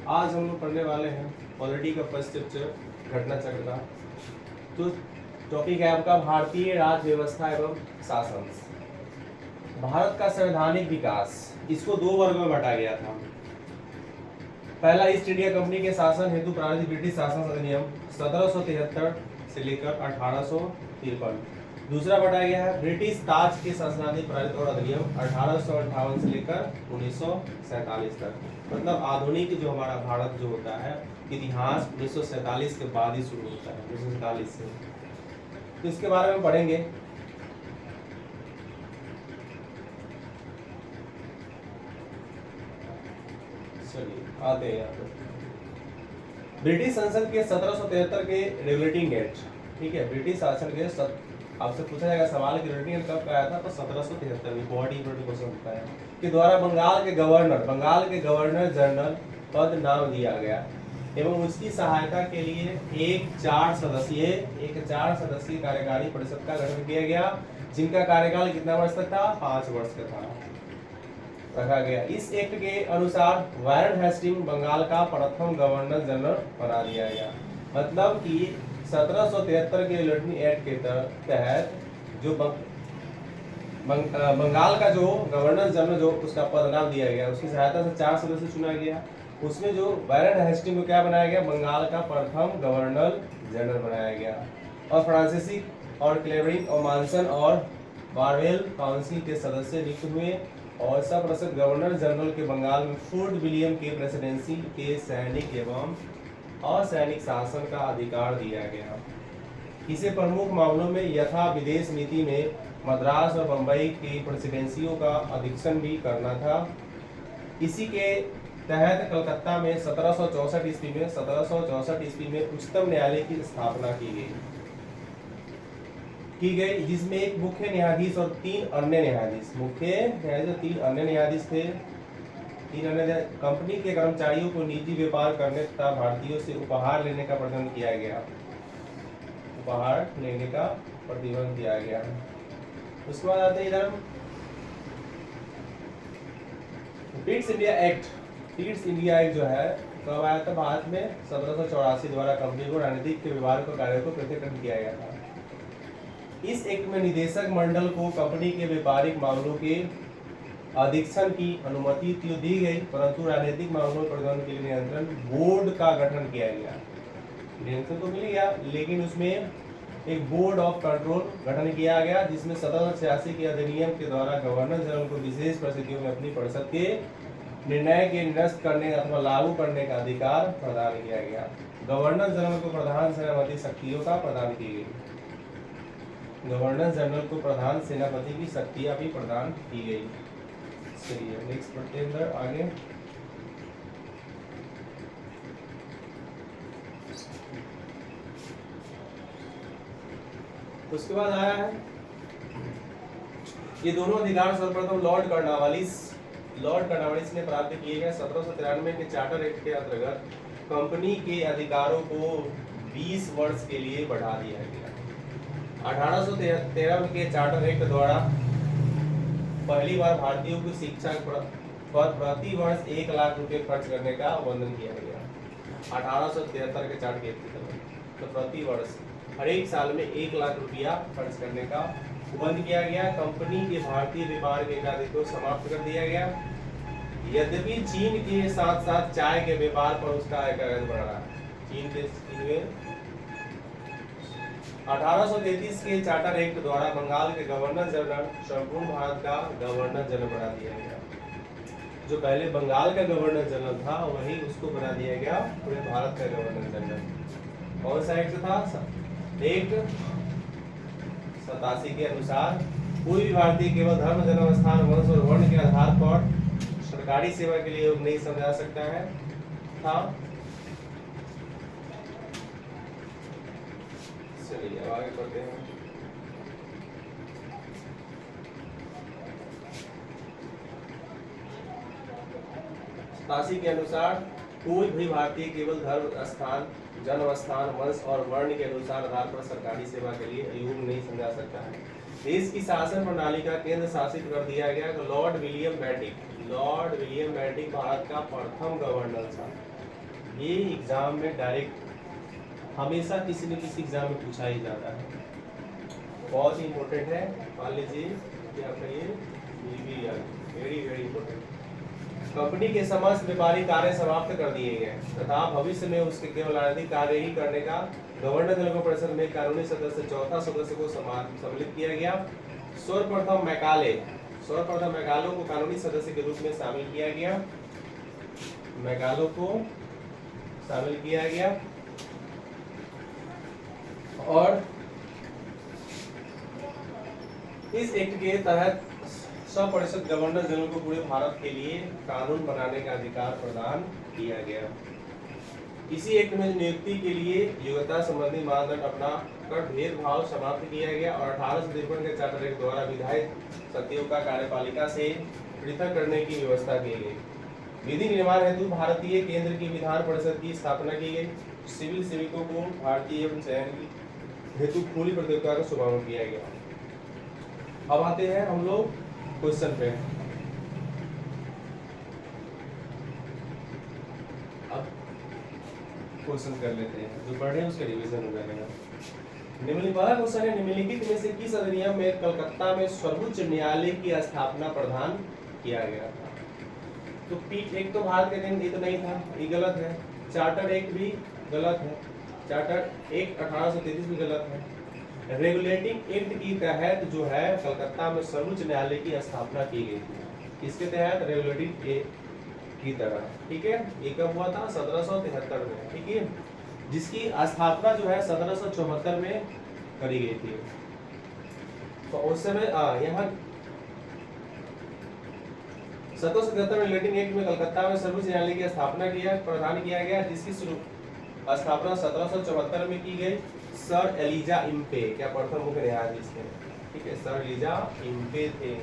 आज हम लोग पढ़ने वाले हैं पॉलिटी का फर्स्ट चैप्टर घटना चक्र का। तो टॉपिक है आपका भारतीय राज्य व्यवस्था एवं शासन। भारत का संवैधानिक विकास, इसको दो वर्ग में बांटा गया था। पहला, ईस्ट इंडिया कंपनी के शासन हेतु प्रारंभिक ब्रिटिश शासन अधिनियम 1773 से लेकर 1853। दूसरा बताया गया है ब्रिटिश ताज के शासनाधीन प्राधिकरण और अधिनियम 1858 से लेकर 1947 तक। मतलब आधुनिक जो हमारा भारत जो होता है इतिहास 1947 के बाद ही शुरू होता है, 1947 से। तो इसके बारे में पढ़ेंगे। चलिए आते हैं यहाँ पर। ब्रिटिश संसद के 1773 के रेगुलेटिंग एक्ट, ठीक है, ब्रिटिश शासन के आपसे पूछा जाएगा सवाल कि रेगुलेटिंग एक्ट कब आया था, तो 1773 में। बहुत ही इंपॉर्टेंट क्वेश्चन होता है कि द्वारा बंगाल के गवर्नर जनरल पद नाम दिया गया एवं उसकी सहायता के लिए एक चार सदस्यीय कार्यकारी परिषद का गठन किया गया, जिनका कार्यकाल कितना वर्ष तक था? 5 वर्ष का था, रखा गया। इस एक्ट के अनुसार वारन हेस्टिंग बंगाल का प्रथम गवर्नर जनरल बना दिया गया। मतलब कि 1773 के रेगुलेटिंग एक्ट के तहत जो बंगाल का जो गवर्नर जनरल जो उसका पद नाम दिया गया, उसकी सहायता से 4 सदस्य चुना गया। उसमें जो वारन हेस्टिंग को क्या बनाया गया? बंगाल का प्रथम गवर्नर जनरल बनाया गया। और फ्रांसीसी और क्लेवरिंग और मानसन और बारवेल काउंसिल के सदस्य नियुक्त हुए और सब प्रसिद्ध गवर्नर जनरल के बंगाल में फोर्ट विलियम के प्रेसिडेंसी के सैनिक एवं असैनिक शासन का अधिकार दिया गया। इसे प्रमुख मामलों में यथा विदेश नीति में मद्रास और बंबई की प्रेसिडेंसियों का अधीक्षण भी करना था। इसी के तहत कलकत्ता में 1764 ईस्वी में उच्चतम न्यायालय की स्थापना की गई, जिसमें एक मुख्य न्यायाधीश और 3 अन्य न्यायाधीश, थे। 3 अन्य कंपनी के कर्मचारियों को निजी व्यापार करने तथा भारतीयों से उपहार लेने का प्रतिबंध किया गया। उसके बाद आते हैं इधर ब्रिटिश इंडिया एक्ट जो है कब आया था भारत में? 1784 द्वारा कंपनी को राजनीतिक के व्यवहार को कार्यों को पृथक किया गया था। इस एक्ट में निदेशक मंडल को कंपनी के व्यापारिक मामलों के अधीक्षण की अनुमति तो दी गई, परंतु राजनीतिक मामलों पर प्रतिबंध के लिए नियंत्रण बोर्ड का गठन किया गया। नियंत्रण तो मिल गया, लेकिन उसमें एक बोर्ड ऑफ कंट्रोल गठन किया गया, जिसमें 1786 के अधिनियम के द्वारा गवर्नर जनरल को विशेष परिस्थितियों में अपनी परिषद के निर्णय के निरस्त करने अथवा लागू करने का अधिकार प्रदान किया गया। गवर्नर जनरल को प्रधान सेनापति शक्तियों का प्रदान की गई। गवर्नर जनरल को प्रधान सेनापति की शक्तियां भी प्रदान की गई। चलिए नेक्स्ट पढ़ते हैं इधर आगे। उसके बाद आया है ये दोनों अधिकार सर्वप्रथम लॉर्ड कर्नवालिस ने प्राप्त किए गए। 1793 के चार्टर एक्ट के अंतर्गत कंपनी के अधिकारों को 20 वर्ष के लिए बढ़ा दिया गया। 1813 के चार्टर एक्ट द्वारा पहली बार भारतीयों की शिक्षा पर प्रति वर्ष 1 लाख रुपए खर्च करने का बंधन किया गया। 1873 के चार्टर एक्ट के तहत तो प्रति वर्ष हर एक साल में 1 लाख रुपया खर्च करने का बंद किया गया। कंपनी के भारतीय व्यापार के एकाधिकार को समाप्त कर दिया गया। यद्यपि चीन के साथ साथ चाय के व्यापार पर उसका एकाधिकार बढ़ रहा है। चीन के 1833 के चार्टर एक्ट द्वारा बंगाल के गवर्नर जनरल संपूर्ण भारत का गवर्नर जनरल बना दिया गया। जो पहले बंगाल का गवर्नर जनरल था वही उसको बना दिया गया पूरे भारत का गवर्नर जनरल। कौन सा एक्ट था? एक्ट 87 के अनुसार कोई भी भारतीय केवल धर्म, जन्म स्थान, वंश और वर्ण के आधार पर सरकारी सेवा के लिए योग्य नहीं समझा सकता है था। चलिए अब आगे बढ़ते हैं। के अनुसार कोई भी भारतीय केवल धर्म, स्थान, जन्म स्थान, वंश और वर्ण के अनुसार आधार पर सरकारी सेवा के लिए योग्य नहीं समझा सकता है। देश की शासन प्रणाली का केंद्र शासित कर दिया गया। लॉर्ड विलियम बेंटिक भारत का प्रथम गवर्नर था। ये एग्जाम में डायरेक्ट हमेशा किसी न किसी एग्जाम में पूछा ही जाता है, बहुत ही इंपॉर्टेंट है। मान लीजिए कि आपका ये वेरी वेरी इंपॉर्टेंट। कंपनी के समस्त व्यापारिक कार्य समाप्त कर दिए गए तथा भविष्य में उसके केवल राजनीतिक कार्य ही करने का गवर्नर जनरल परिषद में कानूनी सदस्य चौथा सदस्य को सम्मिलित किया गया। सर्वप्रथम मैकालो को कानूनी सदस्य के रूप में शामिल किया गया। मैकालो को शामिल किया गया और इस एक्ट के तहत 100% गवर्नर जनरल को पूरे भारत के लिए कानून बनाने का अधिकार प्रदान किया गया। इसी एक्ट में नियुक्ति के लिए योग्यता संबंधी मानदंड अपना कर भेदभाव समाप्त किया गया और 1853 के चार्टर एक्ट द्वारा विधायक सत्यों का कार्यपालिका से पृथक करने की व्यवस्था की गई। विधि निर्माण हेतु भारतीय केंद्र की विधान परिषद की स्थापना की गई। सिविल सेवकों को भारतीय एवं चयन हेतु खुली प्रतियोगिता का शुभारंभ किया गया। अब आते हैं हम लोग क्वेश्चन पे। अब क्वेश्चन कर लेते हैं, जो पढ़े हैं उसका रिवीजन हो जाएगा। पहला क्वेश्चन है, निम्नलिखित में से किस अधिनियम में कलकत्ता में सर्वोच्च न्यायालय की स्थापना प्रदान किया गया था? तो पीठ एक तो भारत के दिन ये तो नहीं था, ये गलत है। चार्टर एक्ट भी गलत है, चार्टर एक्ट 1833 भी गलत है। रेगुलेटिंग एक्ट की तहत जो है कलकत्ता में सर्वोच्च न्यायालय की स्थापना की गई थी। किसके तहत? रेगुलेटिंग एक्ट की तरह, ठीक है। ये कब हुआ था? 1773 में, ठीक है। जिसकी स्थापना जो है 1774 में करी गई थी। तो उस समय यहाँ 1773 में रेगुलेटिंग एक्ट में कलकत्ता में सर्वोच्च न्यायालय की स्थापना प्रदान किया गया, जिसकी स्थापना 1774 में की गई। सर एलिजा इम्पे क्या प्रथम मुख्य न्यायाधीश थे, ठीक है। सर एलिजा इम्पे थे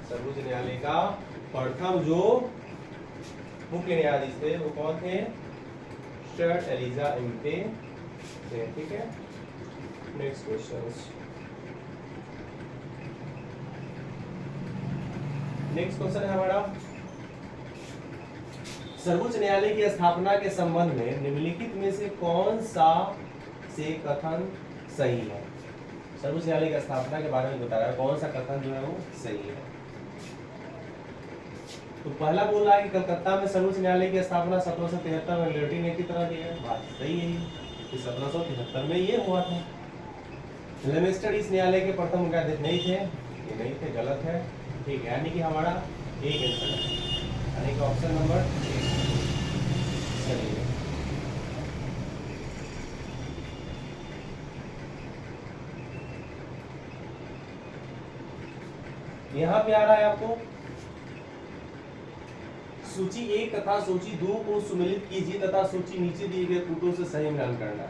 सर्वोच्च न्यायालय का प्रथम जो मुख्य न्यायाधीश थे। वो कौन थे? सर एलिजा इम्पे थे, ठीक है। Next question. नेक्स्ट क्वेश्चन है हमारा, सर्वोच्च न्यायालय की स्थापना के संबंध में निम्नलिखित में से कौन सा से कथन सही है? सर्वोच्च न्यायालय की स्थापना के बारे में बता रहा है, कौन सा कथन जो है वो सही है? तो पहला बोल रहा है कि कलकत्ता में सर्वोच्च न्यायालय की स्थापना 1773 में रेगुलेटिंग एक्ट की तरह की है। बात सही है कि 1773 में ये हुआ था। लेमेस्टर इस न्यायालय के प्रथम मुख्याधीश नहीं थे, ये नहीं थे, गलत है, ठीक है। यानी कि हमारा एक आंसर है, यानी कि ऑप्शन नंबर सही है। यहाँ पे आ रहा है आपको सूची 1 तथा सूची 2 को सुमेलित कीजिए तथा सूची नीचे दिए गए कूटों से सही मिलान करना है।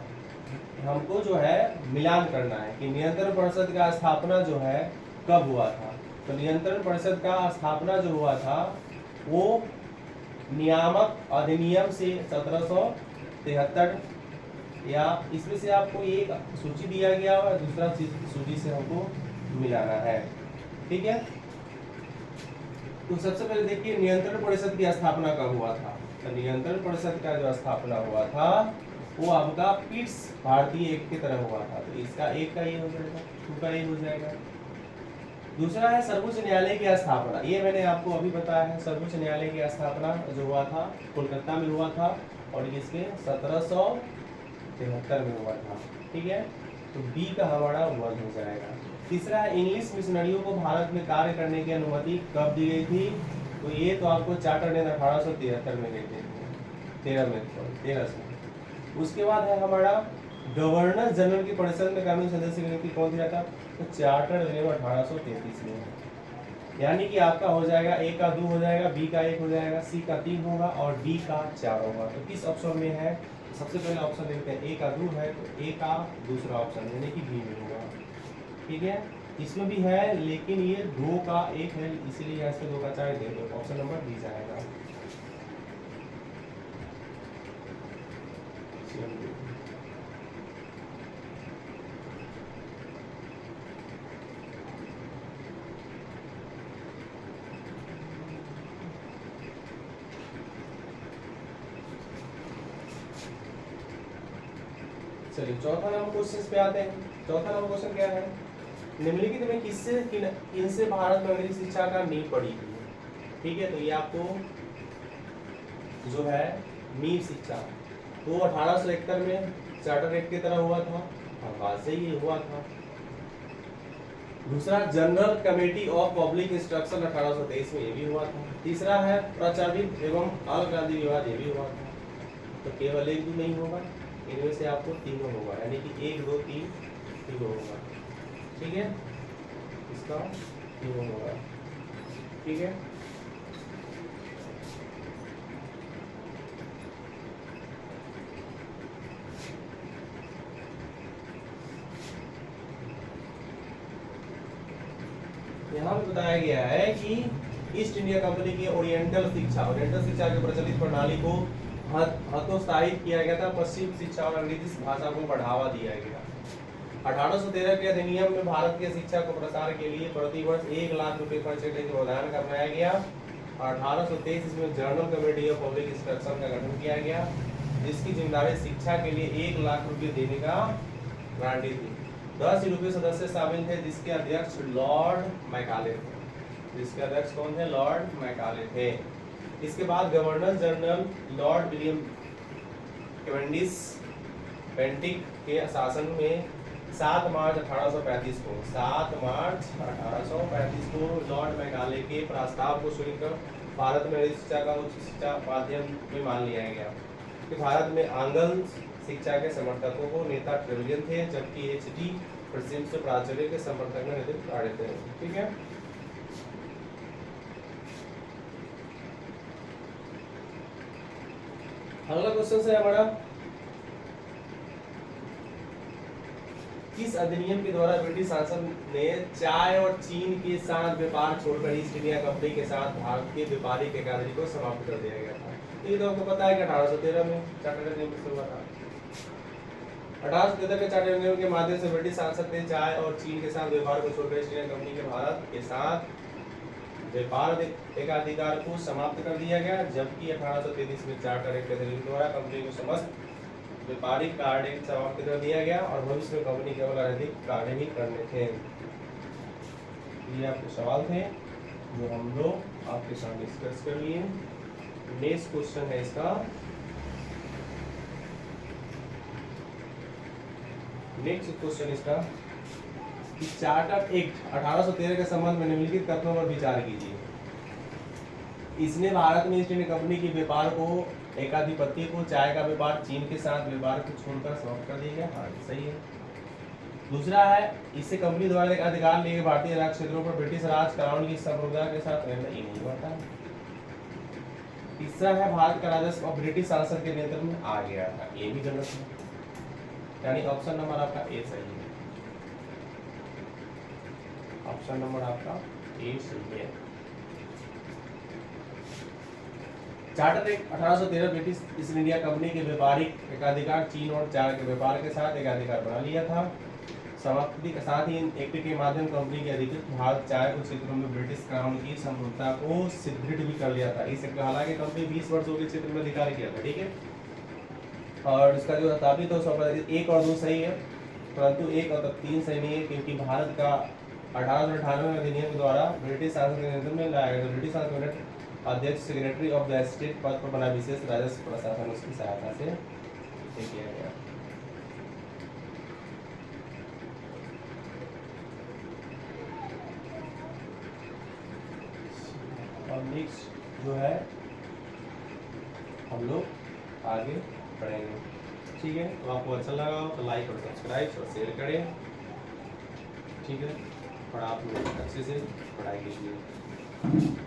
हमको जो है मिलान करना है कि नियंत्रण परिषद का स्थापना जो है कब हुआ था। तो नियंत्रण परिषद का स्थापना जो हुआ था वो नियामक अधिनियम से 1773, या इसमें से आपको एक सूची दिया गया और दूसरा सूची से हमको मिलाना है, ठीक है। तो सबसे पहले देखिए नियंत्रण परिषद की स्थापना कब हुआ था। तो नियंत्रण परिषद का जो स्थापना हुआ था वो आपका पिट्स भारतीय एक्ट की तरह हुआ था। तो इसका एक का ये हो जाएगा, 2 का ये हो जाएगा। दूसरा है सर्वोच्च न्यायालय की स्थापना, ये मैंने आपको अभी बताया है। सर्वोच्च न्यायालय की स्थापना जो हुआ था कोलकाता में हुआ था और इसके 1773 में हुआ था, ठीक है। तो बी का हमारा 1 हो जाएगा। तीसरा है इंग्लिश मिशनरियों को भारत में कार्य करने की अनुमति कब दी गई थी। तो ये तो आपको चार्टर ने 1873 में गई थी, 13 से। उसके बाद है हमारा गवर्नर जनरल की परिषद में कानूनी सदस्य की नियुक्ति कौन दिया था। तो चार्टर 1833 में। यानी कि आपका हो जाएगा ए का 2 हो जाएगा, बी का 1 हो जाएगा, सी का 3 होगा और डी का 4 होगा। तो किस ऑप्शन में है? सबसे पहले ऑप्शन देखते हैं, ए का 2 है तो ए का दूसरा ऑप्शन यानी कि बी में होगा, ठीक है। इसमें भी है लेकिन ये 2 का 1 है, इसीलिए यहाँ से 2 का 4 दे दो, ऑप्शन नंबर डी जाएगा। चलिए चौथा नंबर क्वेश्चन पे आते हैं। चौथा नंबर क्वेश्चन क्या है, निम्नलिखित में किससे इनसे भारत में अंग्रेजी शिक्षा का नींव पड़ी हुई है। ठीक है, तो ये आपको जो है नींव शिक्षा, वो 1871 में चार्टर एक्ट की तरह हुआ था और बाद से ये हुआ था। दूसरा, general committee of public instruction 1823 में ये भी हुआ था। तीसरा है प्रचलित एवं अलगांधी विवाद, ये भी हुआ था। तो केवल एक भी नहीं होगा, इनमें से आपको तीनों होगा, यानी कि 1 2 3 तीनों होगा। ठीक है, इसका तीनों होगा। ठीक है, यहाँ पे बताया गया है कि ईस्ट इंडिया कंपनी की ओरिएंटल शिक्षा की प्रचलित प्रणाली को हतोत्साहित किया गया था। पश्चिम शिक्षा और अंग्रेजी भाषा को बढ़ावा दिया गया। 1813 के अधिनियम में भारत के शिक्षा को प्रसार के लिए प्रतिवर्ष 1 लाख रुपए खर्च करने का प्रावधान अपनाया गया। 1823 इसमें general committee of public instruction का गठन किया गया, जिसकी जिम्मेदारी शिक्षा के लिए 1 लाख रुपए देने का गारंटी थी। 10 यूरोपीय सदस्य शामिल थे, जिसके अध्यक्ष लॉर्ड मैकाले थे। जिसके अध्यक्ष कौन थे? लॉर्ड मैकाले थे। इसके बाद governor general lord William Cavendish Bentinck के शासन में 7 मार्च 1835 को लॉर्ड मैकाले के प्रस्ताव को सुनकर भारत में शिक्षा का उच्च शिक्षा माध्यम में मान लिया गया। कि भारत में आंग्ल शिक्षा के समर्थकों को नेता ट्रेवलियन थे, जबकि एचटी पश्चिम से प्राचार्य के समर्थक में नेतृत्व कार्य थे। ठीक है, अगला क्वेश्चन है हमारा, किस अधिनियम के द्वारा ब्रिटिश शासन ने चाय और चीन के साथ व्यापार छोड़कर ईस्ट इंडिया कंपनी के साथ भारत के व्यापारिक एकादशी को समाप्त कर दिया गया था? ये तो आपको पता है कि 1813 में चार्टर अधिनियम से हुआ था। 1813 के चार्टर अधिनियम के माध्यम से ब्रिटिश शासक ने चाय और चीन के साथ व्यापार को छोड़कर ईस्ट इंडिया कंपनी के भारत के साथ व्यापार एकाधिकार को समाप्त कर दिया गया, जबकि 1833 में चार्टर एक्ट अधिनियम द्वारा कंपनी को समस्त व्यापारिक कार्य समाप्त कर दिया गया और भविष्य में कंपनी केवल अनैतिक कार्य ही करने थे। ये आपके सवाल थे जो हम लोग आपके साथ डिस्कस कर लिए। नेक्स्ट क्वेश्चन है इसका, नेक्स्ट क्वेश्चन इसका कि चार्टर एक्ट 1813 के संबंध में निम्नलिखित कथनों पर विचार कीजिए। इसने भारत में ईस्ट इंडिया कंपनी के व्यापार को एकाधिपत्य को, चाय का व्यापार चीन के साथ व्यापार को छोड़कर समाप्त कर दिया गया। हाँ, सही है। दूसरा है, इससे कंपनी द्वारा एक अधिकार लिए भारतीय राज क्षेत्रों पर ब्रिटिश राज कानून की संप्रभुता के साथ रहना ही नहीं होता। तीसरा है, भारत का राजस्व अब ब्रिटिश शासन के नियंत्रण में आ गया था। ये भी गलत है, यानी ऑप्शन नंबर आपका ए सही है। ऑप्शन नंबर आपका ए सही है। Charter act 1813 British east India company के व्यापारिक एकाधिकार चीन और चाय के व्यापार के साथ एकाधिकार बना लिया था। समाप्ति के साथ ही एक्ट के माध्यम कंपनी के अधिकृत भारत चाय के क्षेत्रों में ब्रिटिश कानून की संप्रभुता को सुदृढ़ भी कर लिया था। इस एक्ट हालांकि कंपनी 20 वर्षों के क्षेत्र में अधिकार किया था। ठीक है, और इसका जो स्थापित हो 1 और 2 सही है, परंतु 1 और 3 सही नहीं है, क्योंकि भारत का 1898 में अधिनियम द्वारा ब्रिटिश शासन के नियंत्रण में लाया गया। ब्रिटिश शासन अध्यक्ष सेक्रेटरी ऑफ द स्टेट पद पर बना विशेष राजस्व प्रशासन उसकी सहायता से किया गया। और नेक्स्ट जो है हम लोग आगे पढ़ेंगे। ठीक है, तो आपको अच्छा लगा हो तो लाइक और सब्सक्राइब और शेयर करें। ठीक है, और आप लोग अच्छे से पढ़ाई कीजिए।